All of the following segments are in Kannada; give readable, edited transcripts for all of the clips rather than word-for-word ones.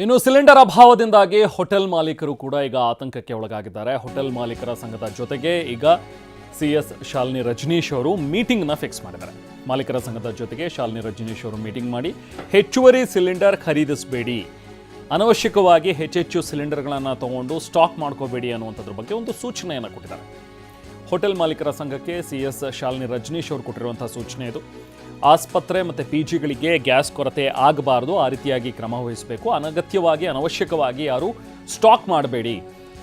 ಇನ್ನು ಸಿಲಿಂಡರ್ ಅಭಾವದಿಂದಾಗಿ ಹೋಟೆಲ್ ಮಾಲೀಕರು ಕೂಡ ಈಗ ಆತಂಕಕ್ಕೆ ಒಳಗಾಗಿದ್ದಾರೆ. ಹೋಟೆಲ್ ಮಾಲೀಕರ ಸಂಘದ ಜೊತೆಗೆ ಈಗ ಸಿಎಸ್ ಶಾಲಿನಿ ರಜನೀಶ್ ಅವರು ಮೀಟಿಂಗ್ನ ಫಿಕ್ಸ್ ಮಾಡಿದ್ದಾರೆ. ಮಾಲೀಕರ ಸಂಘದ ಜೊತೆಗೆ ಶಾಲಿನಿ ರಜನೀಶ್ ಅವರು ಮೀಟಿಂಗ್ ಮಾಡಿ ಹೆಚ್ಚುವರಿ ಸಿಲಿಂಡರ್ ಖರೀದಿಸಬೇಡಿ, ಅನವಶ್ಯಕವಾಗಿ ಹೆಚ್ಚೆಚ್ಚು ಸಿಲಿಂಡರ್ಗಳನ್ನು ತಗೊಂಡು ಸ್ಟಾಕ್ ಮಾಡ್ಕೋಬೇಡಿ ಅನ್ನುವಂಥದ್ರ ಬಗ್ಗೆ ಒಂದು ಸೂಚನೆಯನ್ನು ಕೊಟ್ಟಿದ್ದಾರೆ. ಹೋಟೆಲ್ ಮಾಲೀಕರ ಸಂಘಕ್ಕೆ ಸಿಎಸ್ ಶಾಲಿನಿ ರಜನೀಶ್ ಅವರು ಕೊಟ್ಟಿರುವಂಥ ಸೂಚನೆ ಇದು. ಆಸ್ಪತ್ರೆ ಮತ್ತು ಪಿಜಿಗಳಿಗೆ ಗ್ಯಾಸ್ ಕೊರತೆ ಆಗಬಾರ್ದು, ಆ ರೀತಿಯಾಗಿ ಕ್ರಮ ವಹಿಸಬೇಕು. ಅನಗತ್ಯವಾಗಿ ಅನವಶ್ಯಕವಾಗಿ ಯಾರು ಸ್ಟಾಕ್ ಮಾಡಬೇಡಿ.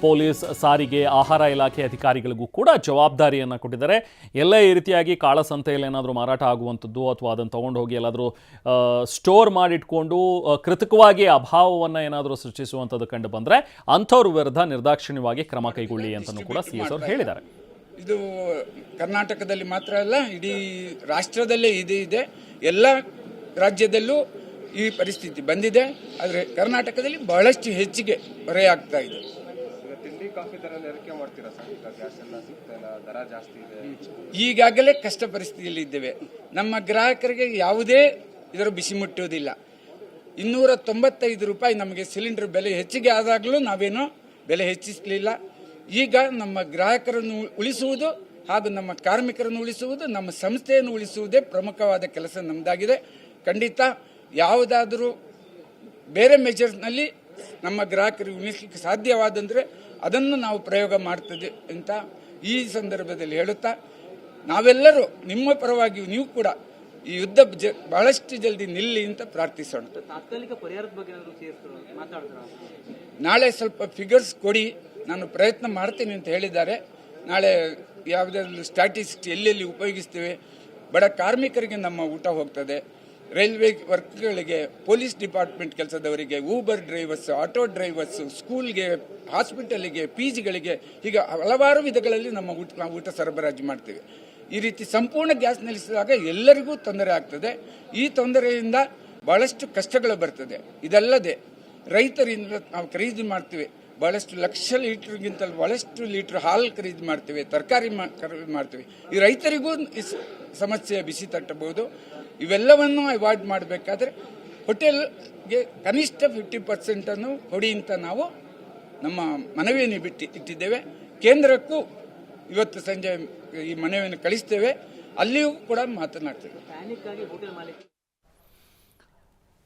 ಪೊಲೀಸ್, ಸಾರಿಗೆ, ಆಹಾರ ಇಲಾಖೆ ಅಧಿಕಾರಿಗಳಿಗೂ ಕೂಡ ಜವಾಬ್ದಾರಿಯನ್ನು ಕೊಟ್ಟಿದ್ದಾರೆ. ಎಲ್ಲ ಈ ರೀತಿಯಾಗಿ ಕಾಳಸಂತೆಯಲ್ಲಿ ಏನಾದರೂ ಮಾರಾಟ ಆಗುವಂಥದ್ದು ಅಥವಾ ಅದನ್ನು ತೊಗೊಂಡು ಹೋಗಿ ಎಲ್ಲಾದರೂ ಸ್ಟೋರ್ ಮಾಡಿಟ್ಕೊಂಡು ಕೃತಕವಾಗಿ ಅಭಾವವನ್ನು ಏನಾದರೂ ಸೃಷ್ಟಿಸುವಂಥದ್ದು ಕಂಡು ಬಂದರೆ ಅಂಥವ್ರ ವಿರುದ್ಧ ನಿರ್ದಾಕ್ಷಿಣ್ಯವಾಗಿ ಕ್ರಮ ಕೈಗೊಳ್ಳಿ ಅಂತಲೂ ಕೂಡ ಸಿಎಸ್ ಅವರು ಹೇಳಿದ್ದಾರೆ. ಇದು ಕರ್ನಾಟಕದಲ್ಲಿ ಮಾತ್ರ ಅಲ್ಲ, ಇಡೀ ರಾಷ್ಟ್ರದಲ್ಲೇ ಇದೆ. ಎಲ್ಲ ರಾಜ್ಯದಲ್ಲೂ ಈ ಪರಿಸ್ಥಿತಿ ಬಂದಿದೆ. ಆದರೆ ಕರ್ನಾಟಕದಲ್ಲಿ ಬಹಳಷ್ಟು ಹೆಚ್ಚಿಗೆ ಹೊರೆಯಾಗ್ತಾ ಇದೆ. ತಿಂಡಿ ಕಾಫಿ ದರ ಏರಿಕೆ ಮಾಡ್ತೀರಾ ಸರ್? ಗ್ಯಾಸ್ ಎಲ್ಲ ಸಿಗ್ತಾ ಇಲ್ಲ, ದರ ಜಾಸ್ತಿ ಇದೆ. ಈಗಾಗಲೇ ಕಷ್ಟ ಪರಿಸ್ಥಿತಿಯಲ್ಲಿ ಇದ್ದೇವೆ. ನಮ್ಮ ಗ್ರಾಹಕರಿಗೆ ಯಾವುದೇ ಇದರ ಬಿಸಿ ಮುಟ್ಟುವುದಿಲ್ಲ. 295 ರೂಪಾಯಿ ನಮಗೆ ಸಿಲಿಂಡರ್ ಬೆಲೆ ಹೆಚ್ಚಿಗೆ ಆದಾಗಲೂ ನಾವೇನು ಬೆಲೆ ಹೆಚ್ಚಿಸಲಿಲ್ಲ. ಈಗ ನಮ್ಮ ಗ್ರಾಹಕರನ್ನು ಉಳಿಸುವುದು ಹಾಗೂ ನಮ್ಮ ಕಾರ್ಮಿಕರನ್ನು ಉಳಿಸುವುದು, ನಮ್ಮ ಸಂಸ್ಥೆಯನ್ನು ಉಳಿಸುವುದೇ ಪ್ರಮುಖವಾದ ಕೆಲಸ ನಮ್ಮದಾಗಿದೆ. ಖಂಡಿತ ಯಾವುದಾದರೂ ಬೇರೆ ಮೆಜರ್ಸ್ನಲ್ಲಿ ನಮ್ಮ ಗ್ರಾಹಕರಿಗೆ ಉಳಿಸಲಿಕ್ಕೆ ಸಾಧ್ಯವಾದಂದರೆ ಅದನ್ನು ನಾವು ಪ್ರಯೋಗ ಮಾಡ್ತದೆ ಅಂತ ಈ ಸಂದರ್ಭದಲ್ಲಿ ಹೇಳುತ್ತಾ, ನಾವೆಲ್ಲರೂ ನಿಮ್ಮ ಪರವಾಗಿ ನೀವು ಕೂಡ ಈ ಯುದ್ಧ ಬಹಳಷ್ಟು ಜಲ್ದಿ ನಿಲ್ಲಿ ಅಂತ ಪ್ರಾರ್ಥಿಸೋಣ. ತಾತ್ಕಾಲಿಕ ಪರಿಹಾರದ ಬಗ್ಗೆ ನಾಳೆ ಸ್ವಲ್ಪ ಫಿಗರ್ಸ್ ಕೊಡಿ, ನಾನು ಪ್ರಯತ್ನ ಮಾಡ್ತೀನಿ ಅಂತ ಹೇಳಿದ್ದಾರೆ. ನಾಳೆ ಯಾವುದಾದ್ರೂ ಸ್ಟ್ಯಾಟಿಸ್ಟಿಕ್ಸ್ ಎಲ್ಲೆಲ್ಲಿ ಉಪಯೋಗಿಸ್ತೇವೆ, ಬಡ ಕಾರ್ಮಿಕರಿಗೆ ನಮ್ಮ ಊಟ ಹೋಗ್ತದೆ, ರೈಲ್ವೆ ವರ್ಕ್ಗಳಿಗೆ, ಪೊಲೀಸ್ ಡಿಪಾರ್ಟ್ಮೆಂಟ್ ಕೆಲಸದವರಿಗೆ, ಊಬರ್ ಡ್ರೈವರ್ಸ್, ಆಟೋ ಡ್ರೈವರ್ಸ್, ಸ್ಕೂಲ್ಗೆ, ಹಾಸ್ಪಿಟಲಿಗೆ, ಪಿಜಿಗಳಿಗೆ, ಹೀಗೆ ಹಲವಾರು ವಿಧಗಳಲ್ಲಿ ನಮ್ಮ ಊಟ ಸರಬರಾಜು ಮಾಡ್ತೇವೆ. ಈ ರೀತಿ ಸಂಪೂರ್ಣ ಗ್ಯಾಸ್ ನಿಲ್ಲಿಸಿದಾಗ ಎಲ್ಲರಿಗೂ ತೊಂದರೆ ಆಗ್ತದೆ. ಈ ತೊಂದರೆಯಿಂದ ಬಹಳಷ್ಟು ಕಷ್ಟಗಳು ಬರ್ತದೆ. ಇದಲ್ಲದೆ ರೈತರಿಂದ ನಾವು ಖರೀದಿ ಮಾಡ್ತೀವಿ, ಬಹಳಷ್ಟು ಲಕ್ಷ ಲೀಟರ್ಗಿಂತಲೂ ಬಹಳಷ್ಟು ಲೀಟರ್ ಹಾಲು ಖರೀದಿ ಮಾಡ್ತೇವೆ, ತರಕಾರಿ ಖರೀದಿ ಮಾಡ್ತೇವೆ. ಈ ರೈತರಿಗೂ ಈ ಸಮಸ್ಯೆ ಬಿಸಿ ತಟ್ಟಬಹುದು. ಇವೆಲ್ಲವನ್ನು ಅವಾಯ್ಡ್ ಮಾಡಬೇಕಾದ್ರೆ ಹೋಟೆಲ್ಗೆ ಕನಿಷ್ಠ 50% ಕೊಡಿ ಅಂತ ನಾವು ನಮ್ಮ ಮನವಿಯನ್ನು ಇಟ್ಟಿದ್ದೇವೆ. ಕೇಂದ್ರಕ್ಕೂ ಇವತ್ತು ಸಂಜೆ ಈ ಮನವಿಯನ್ನು ಕಳಿಸ್ತೇವೆ, ಅಲ್ಲಿಯೂ ಕೂಡ ಮಾತನಾಡ್ತೇವೆ.